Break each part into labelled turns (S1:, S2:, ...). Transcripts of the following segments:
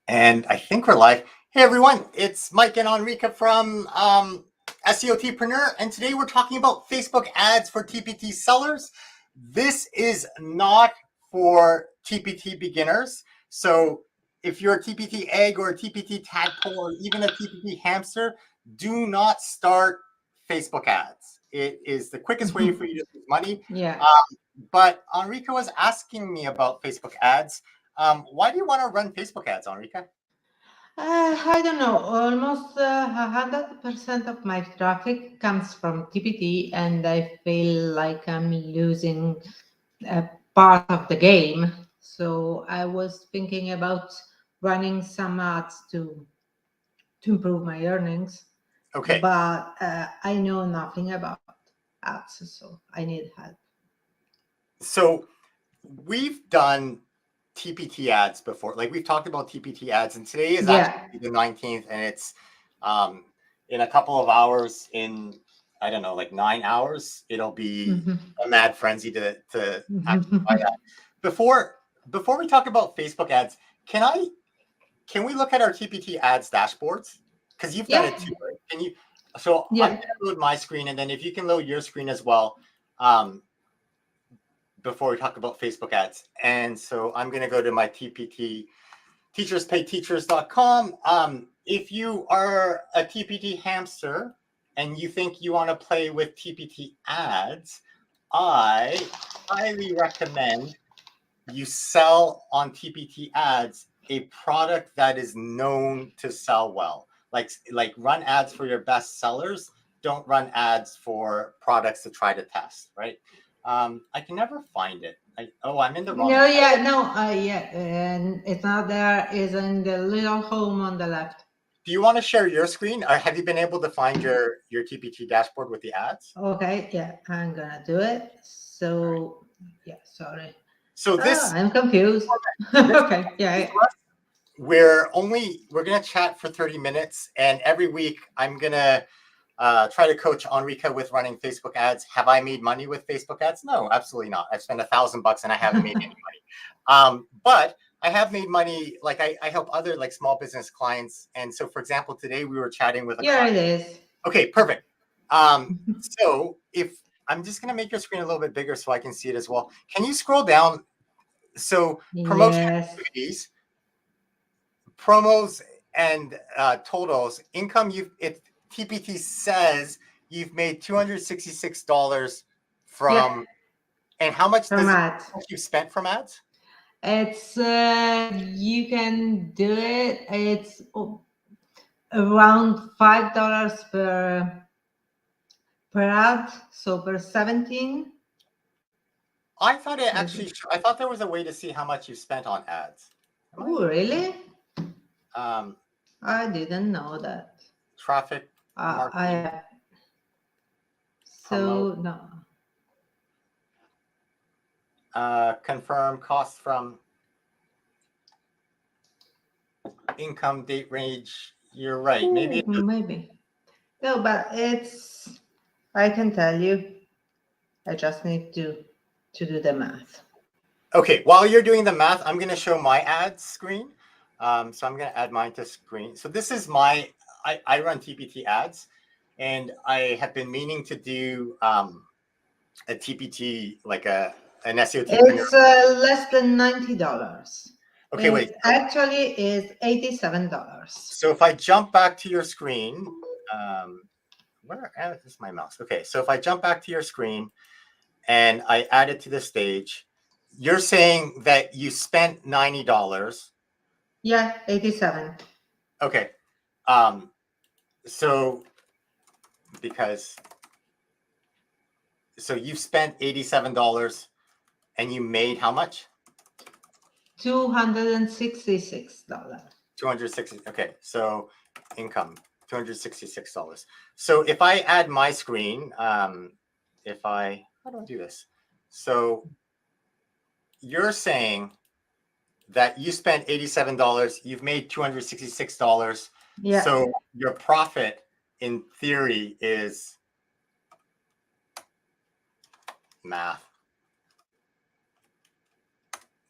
S1: And I think we're live. Hey everyone, it's Mike and Enrica from SEOTpreneur, and today we're talking about Facebook ads for TPT sellers. This is not for TPT beginners. So if you're a TPT egg or a TPT tadpole or even a TPT hamster, do not start Facebook ads. It is the quickest way for you to lose money.
S2: Yeah.
S1: But Enrica was asking me about Facebook ads. Why do you want to run Facebook ads, Enrica?
S2: I don't know. Almost 100% of my traffic comes from TPT, and I feel like I'm losing a part of the game. So I was thinking about running some ads to improve my earnings.
S1: Okay.
S2: But I know nothing about ads, so I need help.
S1: So we've done TPT ads before. Like we've talked about TPT ads, and today is actually the 19th, and it's in a couple of hours, in I don't know, like 9 hours, it'll be a mad frenzy to actually buy that. Before we talk about Facebook ads, can we look at our TPT ads dashboards? Because you've done it too, right? Can you? So I'm going to load my screen, and then if you can load your screen as well. Before we talk about Facebook ads. And so I'm going to go to my TPT, teacherspayteachers.com. If you are a TPT hamster and you think you want to play with TPT ads, I highly recommend you sell on TPT ads a product that is known to sell well. Like run ads for your best sellers. Don't run ads for products to try to test, right? I can never find it. I'm in the wrong.
S2: And it's not there. It's in the little home on the left.
S1: Do you want to share your screen? Or have you been able to find your TPT dashboard with the ads?
S2: Okay, yeah, I'm gonna do it. So, yeah, sorry.
S1: So this,
S2: I'm confused. Okay, yeah.
S1: We're gonna chat for 30 minutes, and every week I'm gonna try to coach Enrica with running Facebook ads. Have I made money with Facebook ads? No, absolutely not. I've spent $1,000 and I haven't made any money. But I have made money. Like I help other like small business clients. And so, for example, today we were chatting with a client.
S2: It is.
S1: Okay, perfect. So if I'm just gonna make your screen a little bit bigger so I can see it as well. Can you scroll down? So promotion activities, promos and totals, income. TPT says you've made $266 from, and how much does ads you spent from ads?
S2: It's you can do it. It's around $5 per ad, so per 17.
S1: I thought I thought there was a way to see how much you spent on ads.
S2: Oh, really? I didn't know that.
S1: Traffic.
S2: So no.
S1: Confirm costs from income, date range. You're right. Maybe.
S2: No, but I can tell you. I just need to do the math.
S1: Okay, while you're doing the math, I'm going to show my ads screen. So I'm going to add mine to screen. So this is I run TPT ads, and I have been meaning to do a TPT, like an SEOTpreneur.
S2: It's less than $90.
S1: Okay, wait.
S2: Actually, is $87.
S1: So if I jump back to your screen, where is my mouse? Okay, so if I jump back to your screen and I add it to the stage, you're saying that you spent $90.
S2: Yeah, 87.
S1: Okay. So you spent $87 and you made how much?
S2: $266.
S1: 260. Okay. So income, $266. So if I add my screen, how do I do this? So you're saying that you spent $87, you've made $266.
S2: Yeah.
S1: So your profit in theory is math.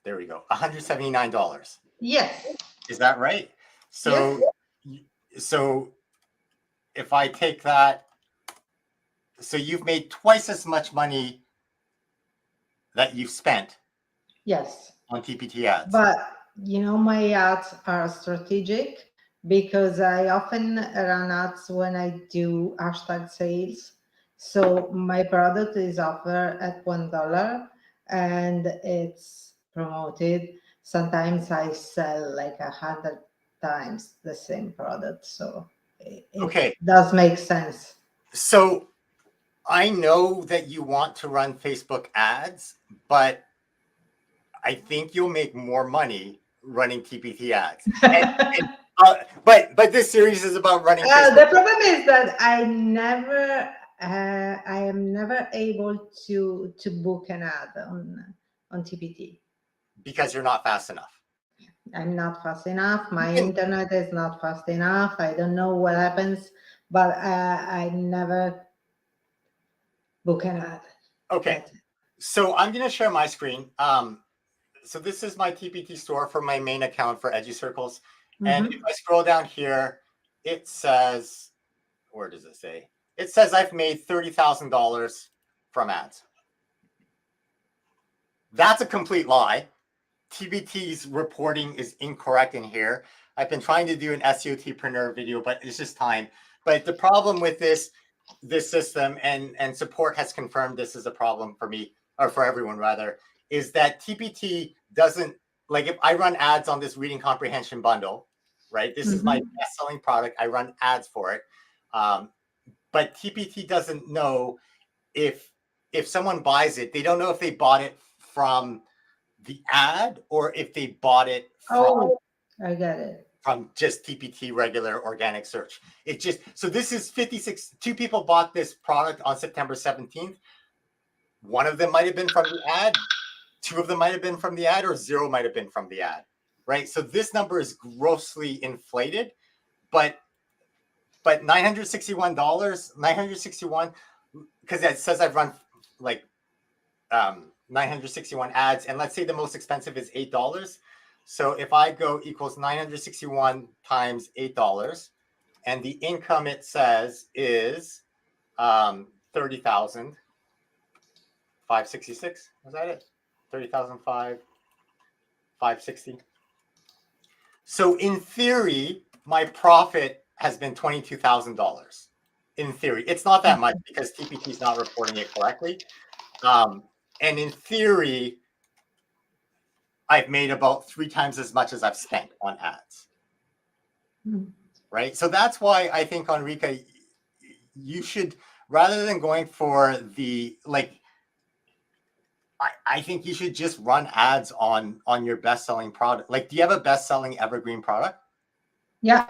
S1: There we go. $179.
S2: Yes.
S1: Is that right? So,
S2: Yes.
S1: so if I take that, so you've made twice as much money that you've spent
S2: Yes.
S1: on TPT ads.
S2: But my ads are strategic because I often run ads when I do hashtag sales. So my product is offered at $1 and it's promoted. Sometimes I sell like 100 times the same product. So it does make sense.
S1: So I know that you want to run Facebook ads, but I think you'll make more money running TPT ads. But this series is about running Facebook.
S2: The problem is that I am never able to book an ad on TPT
S1: because you're not fast enough.
S2: I'm not fast enough. My internet is not fast enough. I don't know what happens, but I never book an ad.
S1: Okay, so I'm going to share my screen. So this is my TPT store for my main account for EduCircles. And if I scroll down here, it says, where does it say? It says I've made $30,000 from ads. That's a complete lie. TPT's reporting is incorrect in here. I've been trying to do an SEOTpreneur video, but it's just time. But the problem with this system, and support has confirmed this is a problem for me, or for everyone rather, is that TPT doesn't, like if I run ads on this reading comprehension bundle, right? This is my best-selling product. I run ads for it. But TPT doesn't know if someone buys it, they don't know if they bought it from the ad or if they bought it from,
S2: I get it,
S1: from just TPT regular organic search. It just, so this is 56, 2 people bought this product on September 17th. One of them might have been from the ad, 2 of them might have been from the ad, or 0 might have been from the ad, right? So this number is grossly inflated, but $961, 961, because it says I've run like 961 ads, and let's say the most expensive is $8. So if I go equals 961 times $8, and the income it says is 30,566. Was that it? 30,560. So in theory, my profit has been $22,000. In theory, it's not that much because TPT is not reporting it correctly. And in theory, I've made about 3 times as much as I've spent on ads. Right? So that's why I think, Enrica, you should, rather than going for the, like, I think you should just run ads on your best-selling product. Like, do you have a best-selling evergreen product?
S2: Yeah.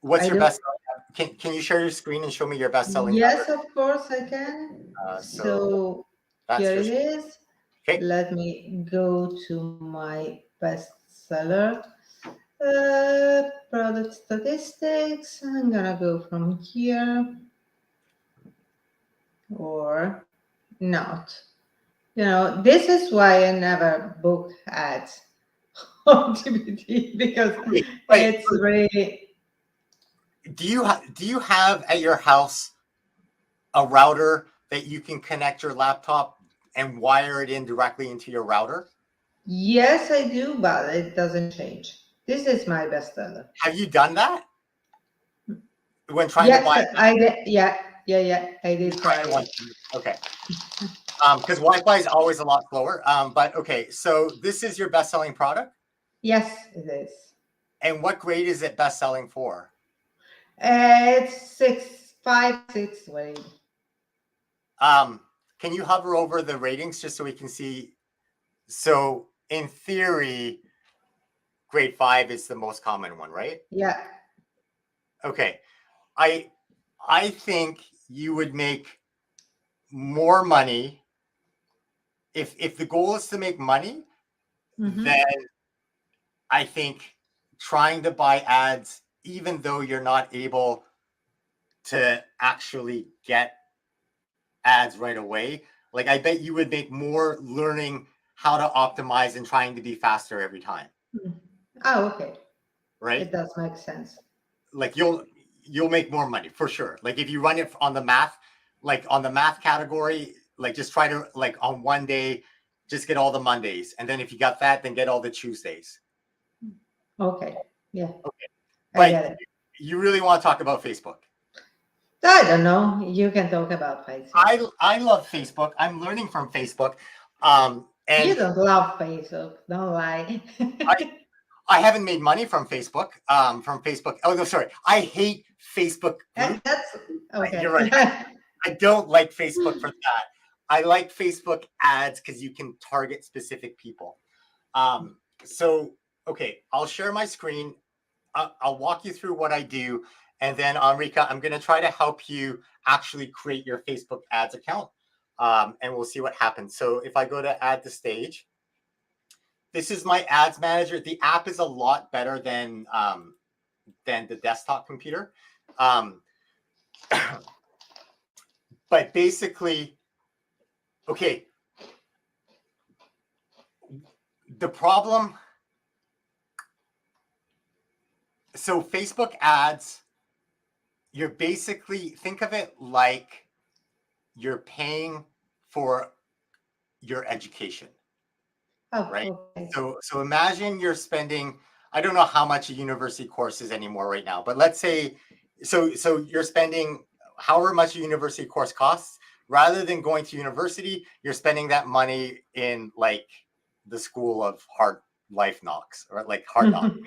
S1: What's your best-selling? Can you share your screen and show me your best-selling?
S2: Yes, of course I can. So here it is.
S1: Okay.
S2: Let me go to my bestseller. Product statistics. I'm gonna go from here or not. This is why I never book ads on TPT because it's really.
S1: Do you have at your house a router that you can connect your laptop and wire it in directly into your router?
S2: Yes, I do, but it doesn't change. This is my bestseller.
S1: Have you done that? When trying to buy?
S2: I did. Yeah, I did try it.
S1: Okay. Because Wi-Fi is always a lot slower. But okay, so this is your best-selling product?
S2: Yes, it is.
S1: And what grade is it best-selling for?
S2: It's 6.56 grade.
S1: Can you hover over the ratings just so we can see? So in theory, grade 5 is the most common one, right?
S2: Yeah.
S1: Okay. I think you would make more money if the goal is to make money, then I think trying to buy ads, even though you're not able to actually get ads right away, like I bet you would make more learning how to optimize and trying to be faster every time.
S2: Oh, okay.
S1: right?
S2: It does make sense.
S1: Like you'll make more money for sure. Like if you run it on the math, like on the math category, like just try to like on one day, just get all the Mondays. And then if you got that, then get all the Tuesdays.
S2: Okay. Yeah.
S1: Okay.
S2: I get
S1: But
S2: it.
S1: you really want to talk about Facebook?
S2: I don't know. You can talk about Facebook.
S1: I love Facebook. I'm learning from Facebook.
S2: You
S1: And
S2: don't love Facebook. Don't lie.
S1: I haven't made money from Facebook. From Facebook. Oh no, sorry. I hate Facebook groups.
S2: That's okay.
S1: You're right. I don't like Facebook for that. I like Facebook ads because you can target specific people. So, okay, I'll share my screen. I'll walk you through what I do. And then, Enrica, I'm going to try to help you actually create your Facebook ads account. And we'll see what happens. So if I go to add to stage, this is my ads manager. The app is a lot better than the desktop computer. But basically, okay, the problem. So Facebook ads, you're basically, think of it like you're paying for your education,
S2: Oh,
S1: right?
S2: okay.
S1: So imagine you're spending, I don't know how much a university course is anymore right now, but let's say, so you're spending however much a university course costs. Rather than going to university, you're spending that money in like the school of hard life knocks, or like hard knocks,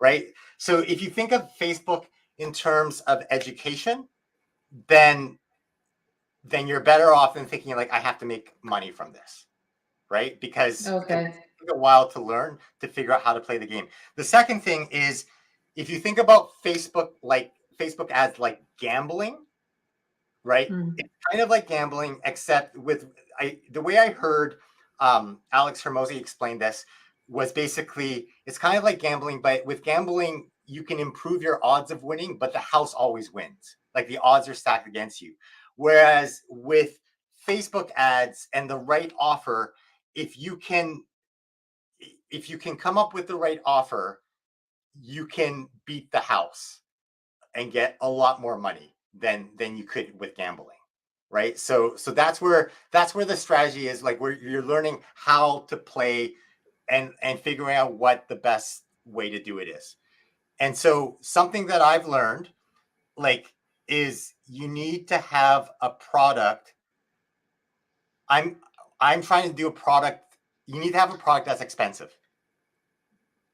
S1: right? So if you think of Facebook in terms of education, then you're better off than thinking like, I have to make money from this, right? Because it
S2: Okay.
S1: takes a while to learn, to figure out how to play the game. The second thing is, if you think about Facebook, like Facebook ads, like gambling, right? It's kind of like gambling, except with the way I heard Alex Hermosi explain this was basically, it's kind of like gambling, but with gambling, you can improve your odds of winning, but the house always wins. Like the odds are stacked against you. Whereas with Facebook ads and the right offer, if you can come up with the right offer, you can beat the house and get a lot more money than you could with gambling, right? So that's where the strategy is, like where you're learning how to play and figuring out what the best way to do it is. And so something that I've learned, like, is you need to have a product. I'm trying to do a product. You need to have a product that's expensive,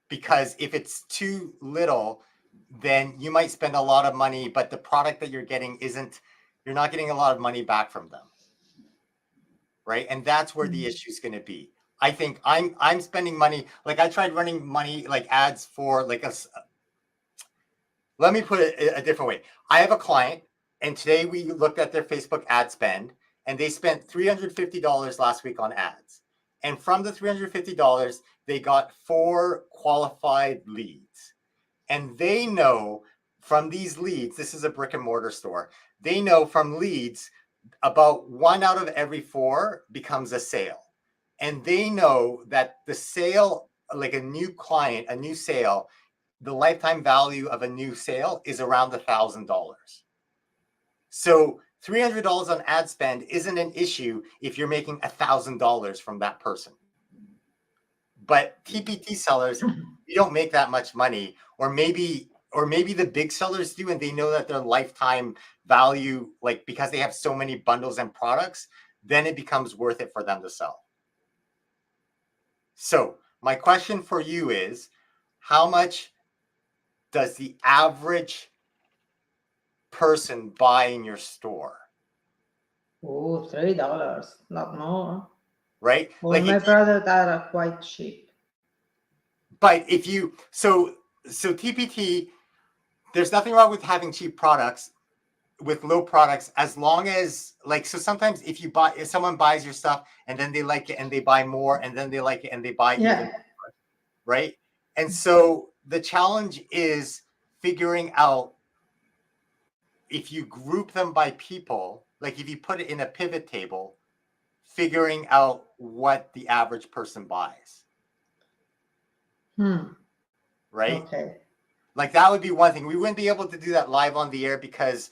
S1: because if it's too little, then you might spend a lot of money, but the product that you're getting you're not getting a lot of money back from them, right? And that's where the issue is going to be. I think I'm spending money. Like I tried running money, like ads for like let me put it a different way. I have a client, and today we looked at their Facebook ad spend, and they spent $350 last week on ads. And from the $350, they got 4 qualified leads. And they know from these leads, this is a brick and mortar store, they know from leads about 1 out of every 4 becomes a sale. And they know that the sale, like a new client, a new sale, the lifetime value of a new sale is around $1,000. So $300 on ad spend isn't an issue if you're making $1,000 from that person. But TPT sellers, you don't make that much money, or maybe the big sellers do, and they know that their lifetime value, like because they have so many bundles and products, then it becomes worth it for them to sell. So my question for you is, how much does the average person buy in your store?
S2: Oh, $3, not more.
S1: Right?
S2: Well,
S1: Like
S2: my products are quite cheap.
S1: But if you so TPT, there's nothing wrong with having cheap products with low products, as long as, like, so sometimes if someone buys your stuff and then they like it and they buy more, and then they like it and they buy even more, right? And so the challenge is figuring out, if you group them by people, like if you put it in a pivot table, figuring out what the average person buys. Right?
S2: Okay.
S1: Like that would be one thing. We wouldn't be able to do that live on the air because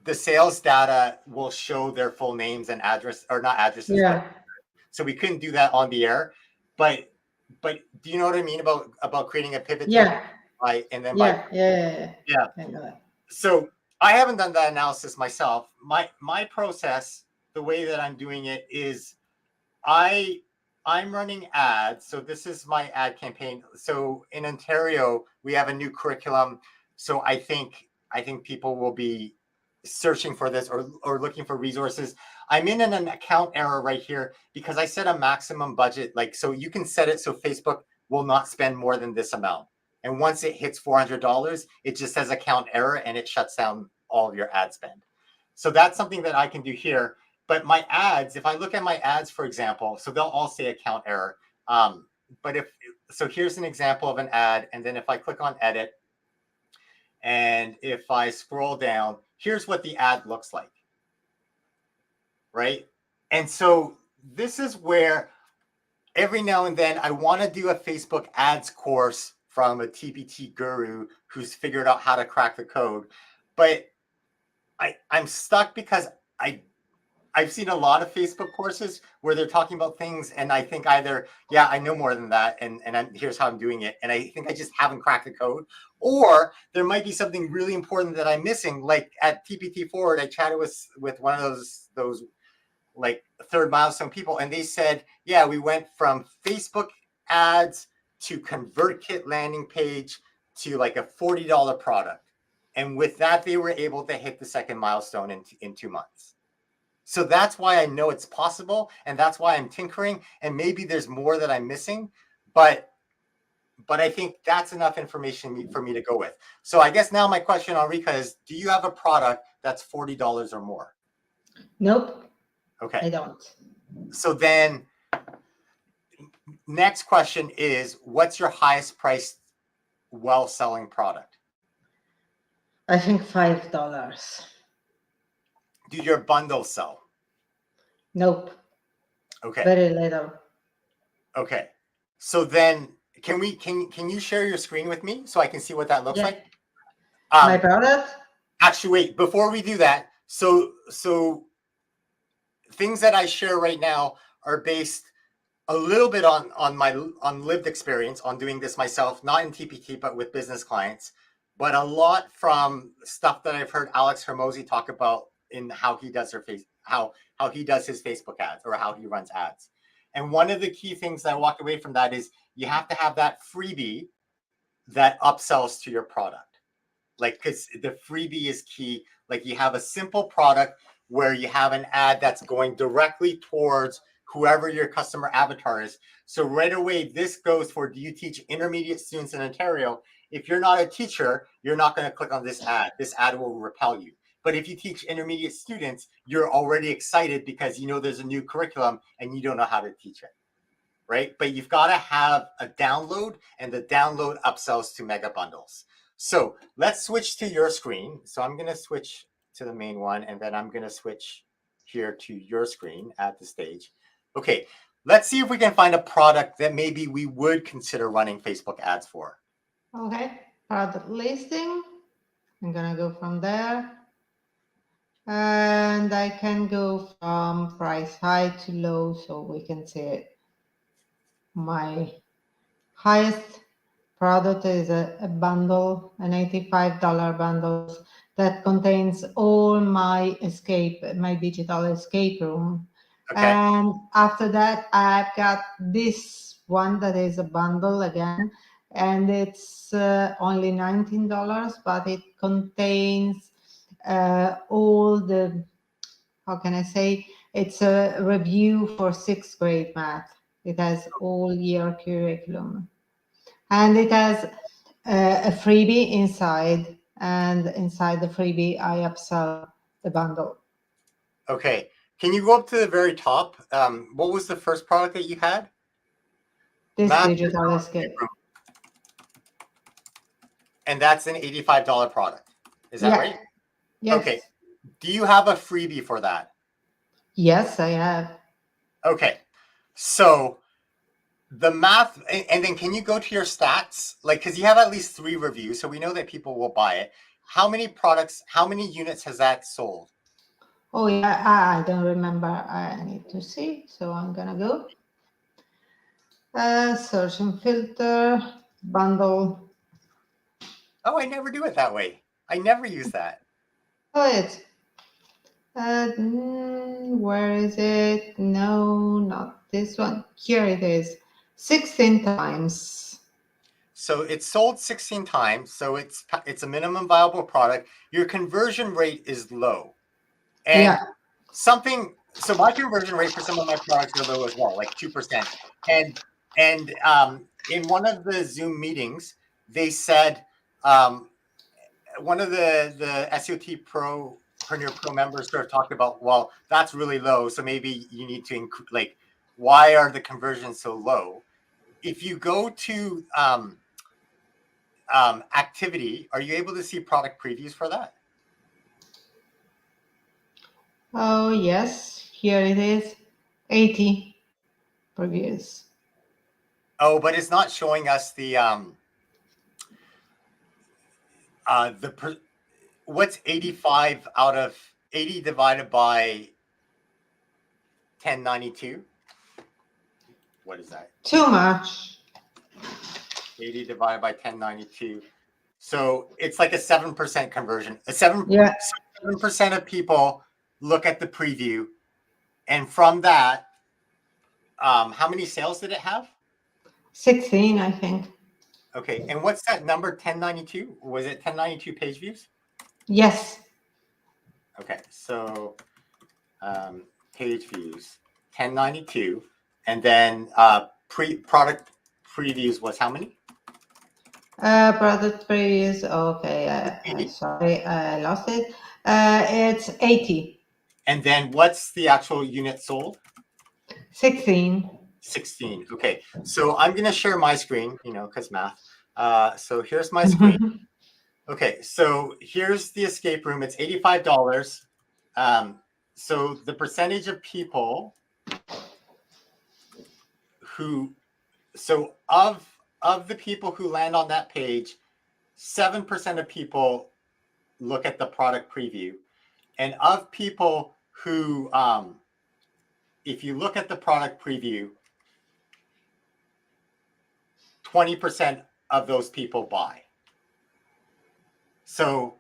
S1: the sales data will show their full names and address, or not addresses, but so we couldn't do that on the air. But do you know what I mean about creating a pivot table and then
S2: yeah. I know that.
S1: So I haven't done that analysis myself. My process, the way that I'm doing it is I'm running ads. So this is my ad campaign. So in Ontario, we have a new curriculum. So I think people will be searching for this or looking for resources. I'm in an account error right here because I set a maximum budget. Like, so you can set it so Facebook will not spend more than this amount. And once it hits $400, it just says account error and it shuts down all of your ad spend. So that's something that I can do here. But my ads, if I look at my ads, for example, so they'll all say account error. But so here's an example of an ad. And then if I click on edit and if I scroll down, here's what the ad looks like. Right. And so this is where every now and then I want to do a Facebook ads course from a TPT guru who's figured out how to crack the code. But I'm stuck because I've seen a lot of Facebook courses where they're talking about things and I think either, yeah, I know more than that. And here's how I'm doing it. And I think I just haven't cracked the code, or there might be something really important that I'm missing. Like at TPT Forward, I chatted with one of those like third milestone people. And they said, yeah, we went from Facebook ads to ConvertKit landing page to like a $40 product. And with that, they were able to hit the second milestone in 2 months. So that's why I know it's possible. And that's why I'm tinkering. And maybe there's more that I'm missing, but I think that's enough information for me to go with. So I guess now my question, Enrica, is do you have a product that's $40 or more?
S2: Nope.
S1: Okay.
S2: I don't.
S1: So then next question is, what's your highest priced well-selling product?
S2: I think $5.
S1: Do your bundles sell?
S2: Nope.
S1: Okay.
S2: Very little.
S1: Okay. So then can you share your screen with me so I can see what that looks like?
S2: My product?
S1: Actually, wait, before we do that, so things that I share right now are based a little bit on lived experience on doing this myself, not in TPT, but with business clients, but a lot from stuff that I've heard Alex Hermosi talk about in how he does how he does his Facebook ads or how he runs ads. And one of the key things that I walked away from that is you have to have that freebie that upsells to your product. Like, because the freebie is key. Like you have a simple product where you have an ad that's going directly towards whoever your customer avatar is. So right away, this goes for, do you teach intermediate students in Ontario? If you're not a teacher, you're not going to click on this ad. This ad will repel you. But if you teach intermediate students, you're already excited because you know there's a new curriculum and you don't know how to teach it, right? But you've got to have a download, and the download upsells to mega bundles. So let's switch to your screen. So I'm going to switch to the main one, and then I'm going to switch here to your screen at the stage. Okay, let's see if we can find a product that maybe we would consider running Facebook ads for.
S2: Okay, product listing. I'm going to go from there. And I can go from price high to low so we can see it. My highest product is a bundle, an $85 bundle that contains all my digital escape room. Okay. And after that, I've got this one that is a bundle again, and it's only $19, but it contains all the, how can I say, it's a review for 6th grade math. It has all year curriculum. And it has a freebie inside, and inside the freebie, I upsell the bundle.
S1: Okay. Can you go up to the very top? What was the first product that you had?
S2: This digital escape.
S1: And that's an $85 product. Is that right?
S2: Yes.
S1: Okay. Do you have a freebie for that?
S2: Yes, I have.
S1: Okay. So the math, and then can you go to your stats? Like, because you have at least 3 reviews, so we know that people will buy it. How many products, how many units has that sold?
S2: Oh yeah, I don't remember. I need to see. So I'm gonna go. Search and filter, bundle.
S1: Oh, I never do it that way. I never use that.
S2: Oh, it's where is it? No, not this one. Here it is. 16 times.
S1: So it's sold 16 times. So it's a minimum viable product. Your conversion rate is low. And
S2: Yeah.
S1: so my conversion rate for some of my products are low as well, like 2%. And in one of the Zoom meetings, they said one of the SEOT Preneur Pro members sort of talked about, well, that's really low, so maybe you need to like, why are the conversions so low? If you go to activity, are you able to see product previews for that?
S2: Oh, yes. Here it is. 80 previews.
S1: Oh, but it's not showing us the what's 85 out of 80 divided by 1092? What is that?
S2: Too much.
S1: 80 divided by 1092. So it's like a 7% conversion. A 7%
S2: Yeah.
S1: of people look at the preview, and from that, how many sales did it have?
S2: 16, I think.
S1: Okay, and what's that number? 1092? Was it 1092 page views?
S2: Yes.
S1: Okay, so page views 1092, and then product previews was how many?
S2: Product previews. Okay. Sorry, I lost it. It's 80.
S1: And then what's the actual unit sold?
S2: 16.
S1: 16. Okay, so I'm going to share my screen, because math. So here's my screen. Okay, so here's the escape room. It's $85. So the percentage of people who, so of the people who land on that page, 7% of people look at the product preview. And of people who, if you look at the product preview, 20% of those people buy. So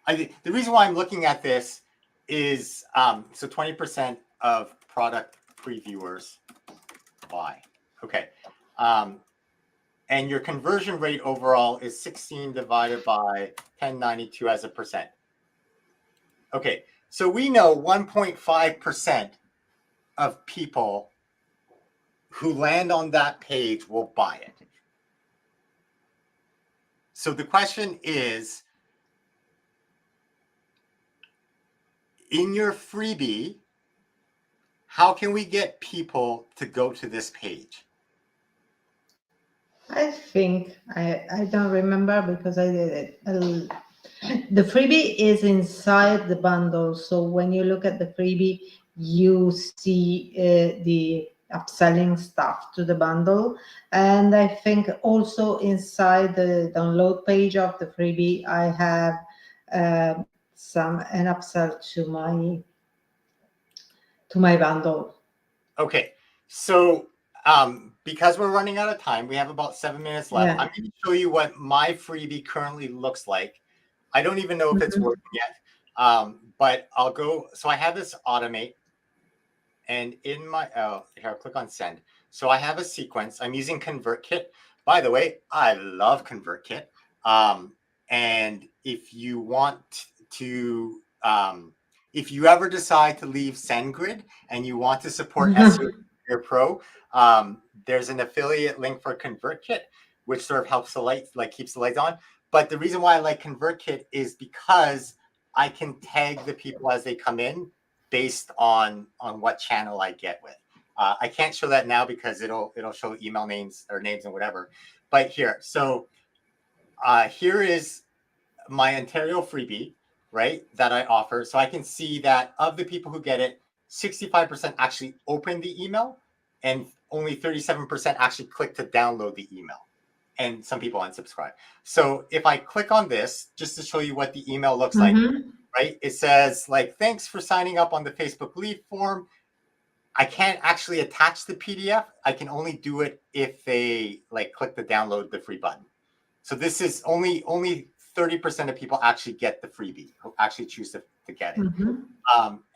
S1: the reason why I'm looking at this is, so 20% of product previewers buy. Okay. And your conversion rate overall is 16 divided by 1092 as a percent. Okay. So we know 1.5% of people who land on that page will buy it. So the question is, in your freebie, how can we get people to go to this page?
S2: I think I don't remember because I did it. The freebie is inside the bundle. So when you look at the freebie, you see the upselling stuff to the bundle. And I think also inside the download page of the freebie, I have an upsell to my bundle.
S1: Okay, so because we're running out of time, we have about 7 minutes left.
S2: Yeah.
S1: I'm going to show you what my freebie currently looks like. I don't even know if it's working yet, but I'll go. So I have this automate, and in my here, I'll click on send. So I have a sequence. I'm using ConvertKit. By the way, I love ConvertKit. And if you want to, if you ever decide to leave SendGrid and you want to support SEOTpreneur Pro, there's an affiliate link for ConvertKit, which sort of helps the light, like keeps the lights on. But the reason why I like ConvertKit is because I can tag the people as they come in based on what channel I get with. I can't show that now because it'll show email names or names and whatever. But here, so here is my Ontario freebie, right, that I offer. So I can see that of the people who get it, 65% actually open the email and only 37% actually click to download the email. And some people unsubscribe. So if I click on this, just to show you what the email looks like, right? It says like, thanks for signing up on the Facebook lead form. I can't actually attach the PDF. I can only do it if they like click the download the free button. So this is only 30% of people actually get the freebie, who actually choose to get it.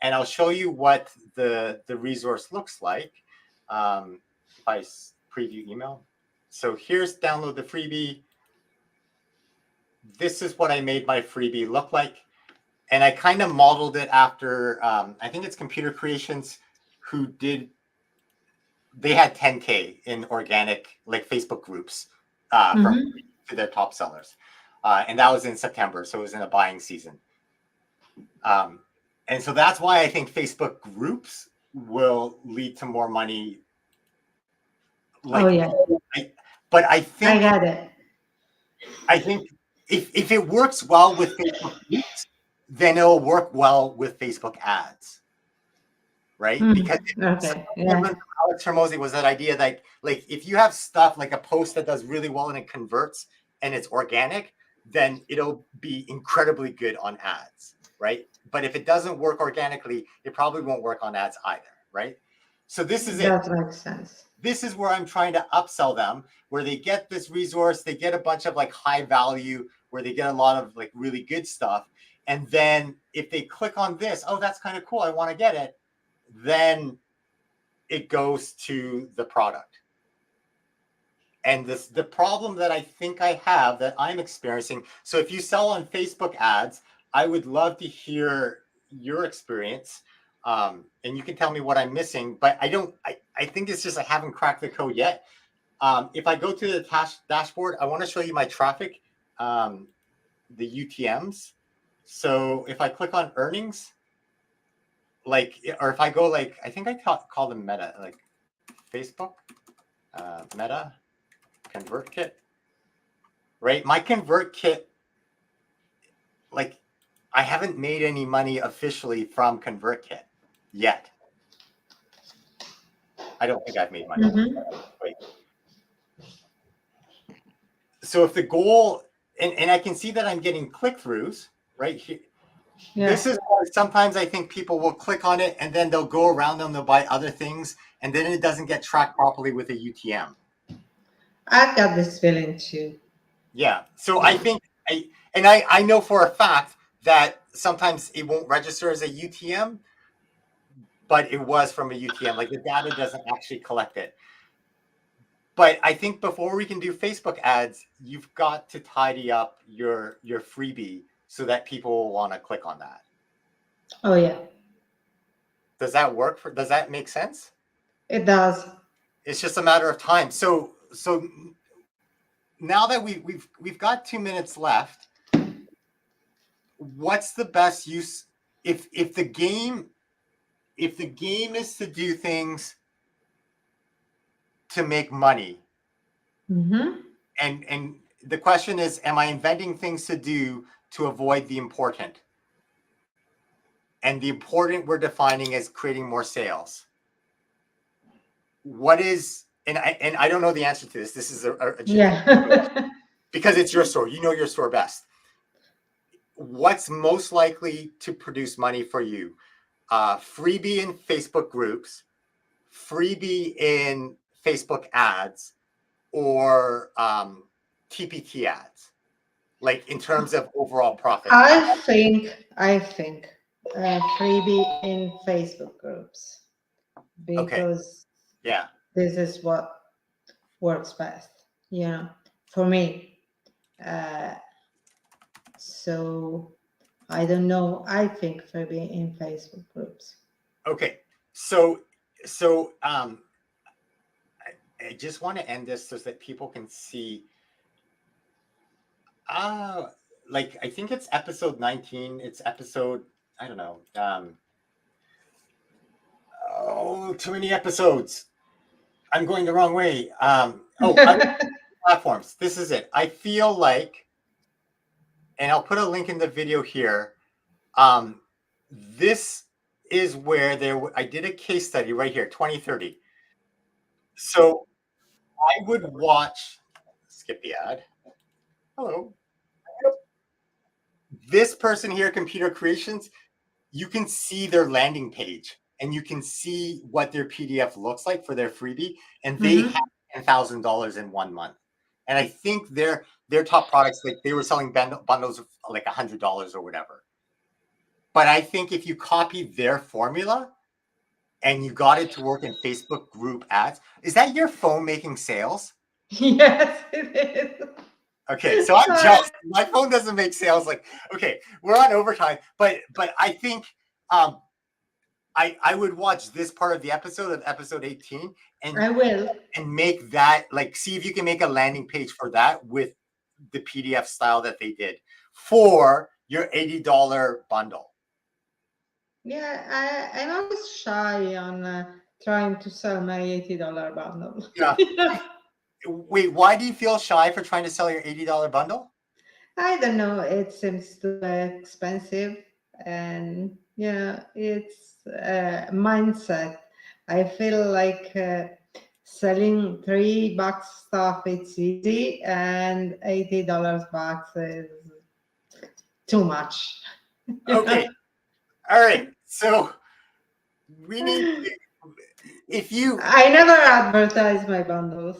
S1: And I'll show you what the resource looks like. If I preview email. So here's download the freebie. This is what I made my freebie look like. And I kind of modeled it after, I think it's Computer Creations, who they had 10K in organic, like Facebook groups from to their top sellers. And that was in September. So it was in a buying season. And so that's why I think Facebook groups will lead to more money. Like, but I think
S2: I got it.
S1: I think if it works well with Facebook groups, then it'll work well with Facebook ads, right? Because Alex Hormozi was that idea that like if you have stuff like a post that does really well and it converts and it's organic, then it'll be incredibly good on ads, right? But if it doesn't work organically, it probably won't work on ads either, right? So this is it.
S2: That makes sense.
S1: This is where I'm trying to upsell them, where they get this resource, they get a bunch of like high value, where they get a lot of like really good stuff. And then if they click on this, oh, that's kind of cool, I want to get it, then it goes to the product. And the problem that I think I have that I'm experiencing. So if you sell on Facebook ads, I would love to hear your experience. And you can tell me what I'm missing, but I think it's just I haven't cracked the code yet. If I go to the dashboard, I want to show you my traffic, the UTMs. So if I click on earnings, like, or if I go like, I think I call them meta, like Facebook, meta, ConvertKit, right? My ConvertKit, like, I haven't made any money officially from ConvertKit yet. I don't think I've made money. Wait. So if the goal, and I can see that I'm getting click-throughs right here. This is why sometimes I think people will click on it and then they'll go around them, they'll buy other things, and then it doesn't get tracked properly with a UTM.
S2: I got this feeling too.
S1: Yeah. So I think I know for a fact that sometimes it won't register as a UTM, but it was from a UTM. Like the data doesn't actually collect it. But I think before we can do Facebook ads, you've got to tidy up your freebie so that people will want to click on that.
S2: Oh yeah.
S1: Does that work? Does that make sense?
S2: It does.
S1: It's just a matter of time. So now that we've got 2 minutes left, what's the best use if the game is to do things to make money? And the question is, am I inventing things to do to avoid the important? And the important we're defining as creating more sales. What is, and I don't know the answer to this. This is a because it's your store. You know your store best. What's most likely to produce money for you? Freebie in Facebook groups, freebie in Facebook ads, or TPT ads, like in terms of overall profit?
S2: I think freebie in Facebook groups, because this is what works best, for me. So I don't know. I think freebie in Facebook groups.
S1: Okay, so I just want to end this so that people can see. Like I think it's episode 19. It's episode, I don't know. Too many episodes. I'm going the wrong way. Platforms. This is it. I feel like, and I'll put a link in the video here. This is where I did a case study right here, 2030. So I would watch, skip the ad. Hello. This person here, Computer Creations, you can see their landing page and you can see what their PDF looks like for their freebie. And they have $10,000 in 1 month. And I think their top products, like they were selling bundles of like $100 or whatever. But I think if you copy their formula and you got it to work in Facebook group ads, is that your phone making sales?
S2: Yes, it is.
S1: Okay, so I'm just, my phone doesn't make sales. Like, okay, we're on overtime, but I think I would watch this part of the episode of episode 18
S2: I will.
S1: and make that, like, see if you can make a landing page for that with the PDF style that they did for your $80 bundle.
S2: Yeah, I'm always shy on trying to sell my $80 bundle.
S1: Yeah. Wait, why do you feel shy for trying to sell your $80 bundle?
S2: I don't know. It seems too expensive, and it's mindset. I feel like selling $3 stuff it's easy, and $80 bucks is too much.
S1: Okay. All right. So we need to, if you
S2: I never advertise my bundles.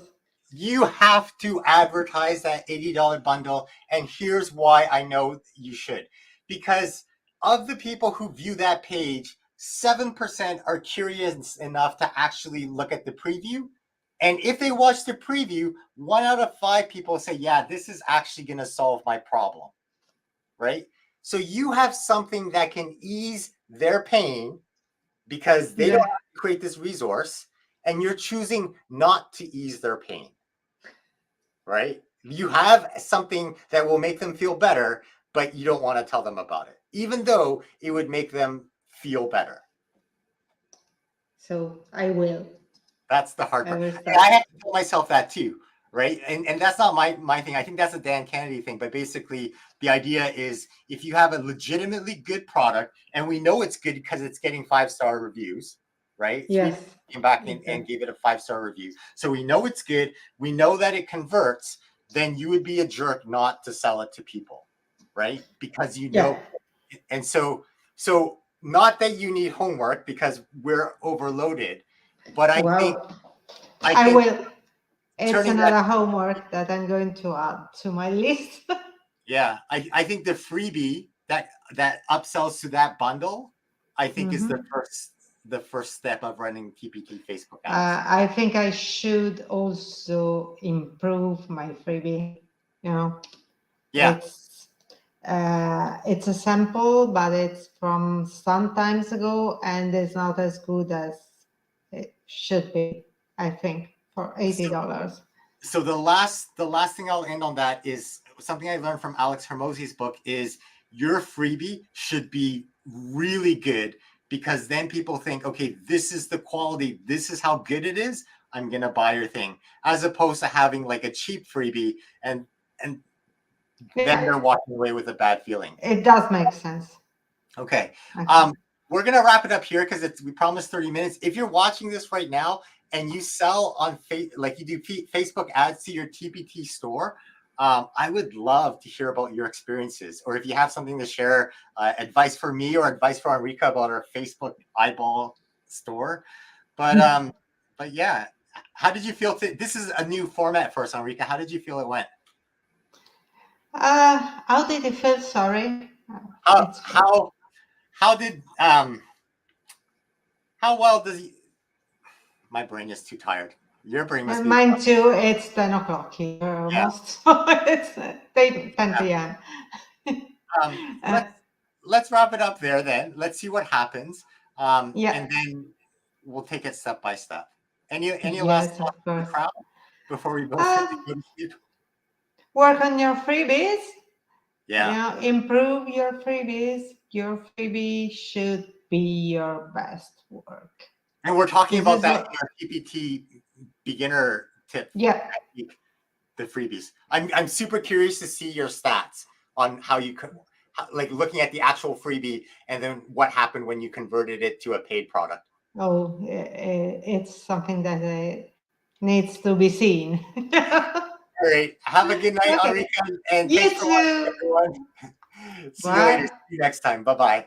S1: you have to advertise that $80 bundle. And here's why I know you should. Because of the people who view that page, 7% are curious enough to actually look at the preview. And if they watch the preview, 1 out of 5 people say, yeah, this is actually going to solve my problem. Right? So you have something that can ease their pain because they don't have to create this resource, and you're choosing not to ease their pain. Right? You have something that will make them feel better, but you don't want to tell them about it, even though it would make them feel better.
S2: So I will.
S1: That's the hard part.
S2: And
S1: I have to tell myself that too, right? And that's not my thing. I think that's a Dan Kennedy thing. But basically, the idea is if you have a legitimately good product, and we know it's good because it's getting 5-star reviews, right?
S2: Yes.
S1: 3 came back and gave it a 5-star review. So we know it's good. We know that it converts. Then you would be a jerk not to sell it to people, right? Because you know. And so not that you need homework because we're overloaded, but I think
S2: I will. It's another homework that I'm going to add to my list.
S1: Yeah, I think the freebie that upsells to that bundle, I think is the first step of running TPT Facebook ads.
S2: I think I should also improve my freebie.
S1: Yeah.
S2: It's a sample, but it's from some times ago, and it's not as good as it should be, I think, for $80.
S1: So the last thing I'll end on that is something I learned from Alex Hermosi's book is your freebie should be really good, because then people think, okay, this is the quality, this is how good it is, I'm gonna buy your thing, as opposed to having like a cheap freebie and then they're walking away with a bad feeling.
S2: It does make sense.
S1: Okay. We're gonna wrap it up here because we promised 30 minutes. If you're watching this right now and you sell on like you do Facebook ads to your TPT store, I would love to hear about your experiences, or if you have something to share, advice for me or advice for Enrica about our Facebook eyeball store. But yeah, how did you feel? This is a new format for us, Enrica. How did you feel it went?
S2: How did it feel? Sorry.
S1: How well does he? My brain is too tired. Your brain must be.
S2: Mine too. It's 10 o'clock here almost. So it's 10 p.m.
S1: Let's wrap it up there then. Let's see what happens. And then we'll take it step by step. Any last thoughts for the crowd before we both go to sleep?
S2: Work on your freebies.
S1: Yeah.
S2: Improve your freebies. Your freebie should be your best work.
S1: And we're talking about that in our TPT beginner tip.
S2: Yeah.
S1: The freebies. I'm super curious to see your stats on how you could, like looking at the actual freebie and then what happened when you converted it to a paid product.
S2: Oh, it's something that needs to be seen.
S1: All right. Have a good night,
S2: Okay.
S1: Enrica, and
S2: You
S1: thanks for watching,
S2: too.
S1: everyone. See you later.
S2: Bye.
S1: See you next time. Bye-bye.